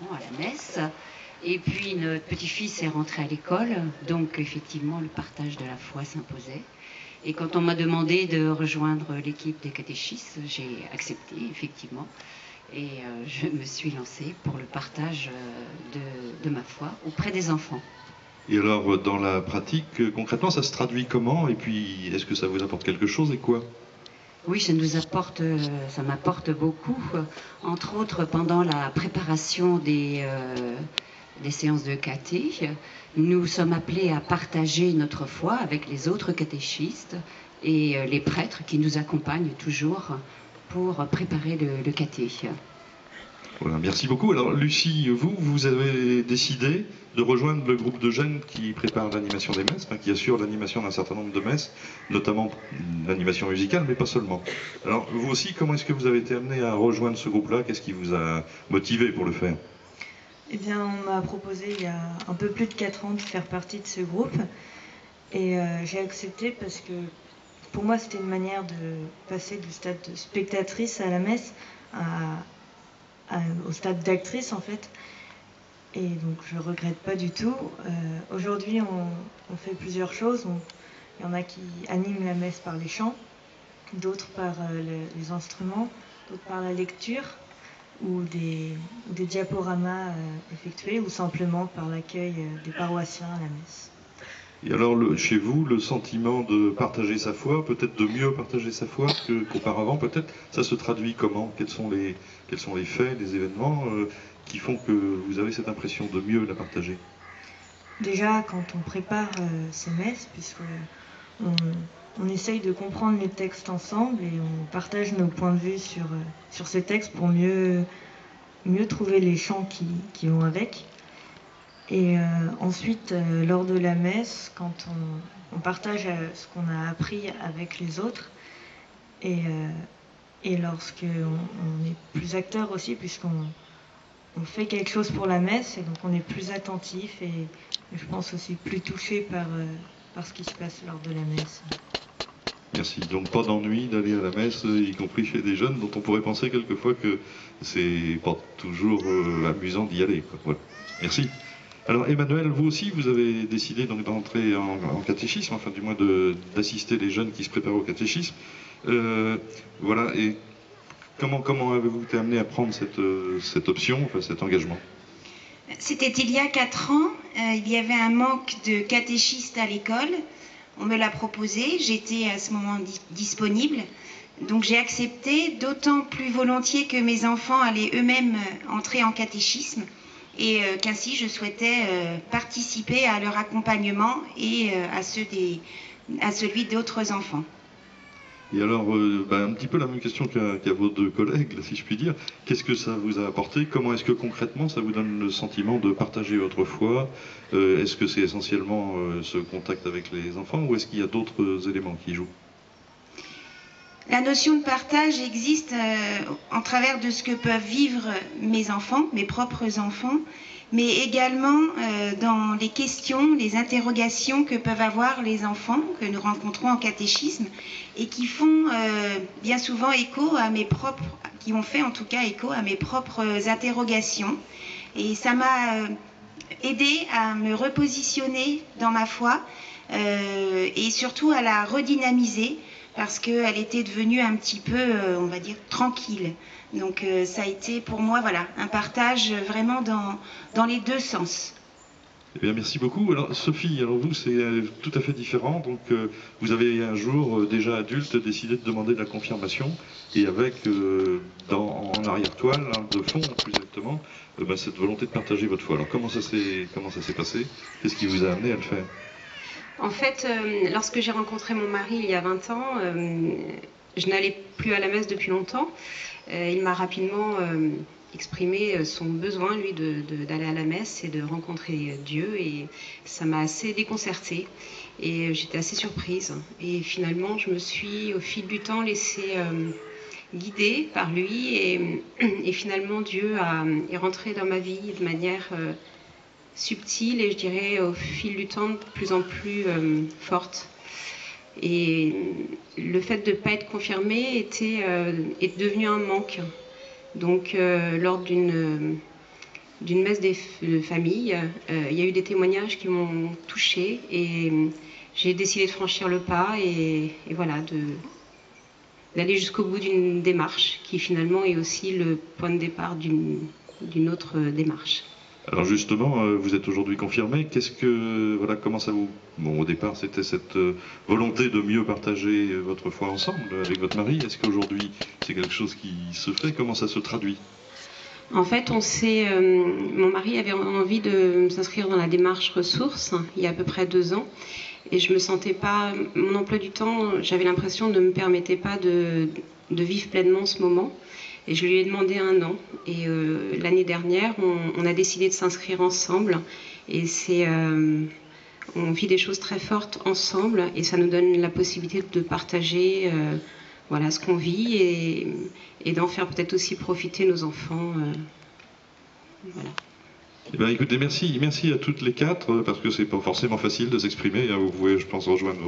enfants à la messe. Et puis notre petit-fils est rentré à l'école, donc effectivement le partage de la foi s'imposait. Et quand on m'a demandé de rejoindre l'équipe des catéchistes, j'ai accepté effectivement. Et je me suis lancée pour le partage de ma foi auprès des enfants. Et alors, dans la pratique, concrètement, ça se traduit comment? Et puis, est-ce que ça vous apporte quelque chose et quoi? Oui, ça m'apporte beaucoup. Entre autres, pendant la préparation des séances de caté, nous sommes appelés à partager notre foi avec les autres catéchistes et les prêtres qui nous accompagnent toujours pour préparer le caté. Voilà, merci beaucoup. Alors, Lucie, vous avez décidé de rejoindre le groupe de jeunes qui prépare l'animation des messes, enfin, qui assure l'animation d'un certain nombre de messes, notamment l'animation musicale, mais pas seulement. Alors, vous aussi, comment est-ce que vous avez été amené à rejoindre ce groupe-là? Qu'est-ce qui vous a motivé pour le faire? Eh bien, on m'a proposé il y a un peu plus de 4 ans de faire partie de ce groupe. Et j'ai accepté parce que pour moi, c'était une manière de passer du stade de spectatrice à la messe au stade d'actrice, en fait. Et donc, je ne regrette pas du tout. Aujourd'hui, on fait plusieurs choses. Il y en a qui animent la messe par les chants, d'autres par les instruments, d'autres par la lecture, ou des diaporamas effectués, ou simplement par l'accueil des paroissiens à la messe. Et alors, chez vous, le sentiment de partager sa foi, peut-être de mieux partager sa foi qu'auparavant, peut-être, ça se traduit comment? Quels sont les faits, les événements qui font que vous avez cette impression de mieux la partager? Déjà, quand on prépare ces messes, on essaye de comprendre les textes ensemble et on partage nos points de vue sur ces textes pour mieux trouver les chants qui vont avec. Et ensuite, lors de la messe, quand on partage ce qu'on a appris avec les autres, et lorsqu'on est plus acteur aussi, puisqu'on fait quelque chose pour la messe, et donc on est plus attentif et je pense aussi plus touché par ce qui se passe lors de la messe. Merci. Donc pas d'ennui d'aller à la messe, y compris chez des jeunes dont on pourrait penser quelquefois que c'est pas toujours amusant d'y aller, quoi. Voilà. Merci. Alors Emmanuel, vous aussi, vous avez décidé donc d'entrer en catéchisme, enfin du moins d'assister les jeunes qui se préparent au catéchisme. Voilà. Et comment avez-vous été amené à prendre cette option, enfin cet engagement? C'était il y a 4 ans. Il y avait un manque de catéchistes à l'école. On me l'a proposé. J'étais à ce moment disponible. Donc j'ai accepté, d'autant plus volontiers que mes enfants allaient eux-mêmes entrer en catéchisme et qu'ainsi je souhaitais participer à leur accompagnement et à celui d'autres enfants. Et alors, un petit peu la même question qu'à vos deux collègues, si je puis dire. Qu'est-ce que ça vous a apporté? Comment est-ce que concrètement ça vous donne le sentiment de partager votre foi? Est-ce que c'est essentiellement ce contact avec les enfants ou est-ce qu'il y a d'autres éléments qui jouent? La notion de partage existe en travers de ce que peuvent vivre mes enfants, mes propres enfants, mais également dans les questions, les interrogations que peuvent avoir les enfants que nous rencontrons en catéchisme et qui font bien souvent écho à qui ont fait en tout cas écho à mes propres interrogations. Et ça m'a aidé à me repositionner dans ma foi et surtout à la redynamiser, parce qu'elle était devenue un petit peu, on va dire, tranquille. Donc ça a été pour moi, voilà, un partage vraiment dans les deux sens. Eh bien, merci beaucoup. Alors, Sophie, alors vous, c'est tout à fait différent. Donc, vous avez un jour, déjà adulte, décidé de demander de la confirmation, et avec, en arrière-toile, hein, de fond, plus exactement, cette volonté de partager votre foi. Alors, comment ça s'est passé? Qu'est-ce qui vous a amené à le faire? En fait, lorsque j'ai rencontré mon mari il y a 20 ans, je n'allais plus à la messe depuis longtemps. Il m'a rapidement exprimé son besoin, lui, d'aller à la messe et de rencontrer Dieu. Et ça m'a assez déconcertée. Et j'étais assez surprise. Et finalement, je me suis, au fil du temps, laissée guider par lui. Et finalement, Dieu est rentré dans ma vie de manière subtile et je dirais au fil du temps de plus en plus forte. Et le fait de ne pas être confirmée est devenu un manque. Donc lors d'une d'une messe de famille. Il y a eu des témoignages qui m'ont touchée et j'ai décidé de franchir le pas et voilà, d'aller jusqu'au bout d'une démarche qui finalement est aussi le point de départ d'une autre démarche. Alors justement, vous êtes aujourd'hui confirmé. Voilà, comment ça vous... Bon, au départ, c'était cette volonté de mieux partager votre foi ensemble avec votre mari. Est-ce qu'aujourd'hui, c'est quelque chose qui se fait? Comment ça se traduit? En fait, mon mari avait envie de s'inscrire dans la démarche ressources il y a à peu près 2 ans. Et je me sentais pas, mon emploi du temps, j'avais l'impression ne me permettait pas de vivre pleinement ce moment. Et je lui ai demandé 1 an. Et l'année dernière, on a décidé de s'inscrire ensemble. Et on vit des choses très fortes ensemble. Et ça nous donne la possibilité de partager voilà, ce qu'on vit et d'en faire peut-être aussi profiter nos enfants. Voilà. Eh bien, écoutez, merci à toutes les 4, parce que c'est pas forcément facile de s'exprimer. Vous pouvez, je pense, rejoindre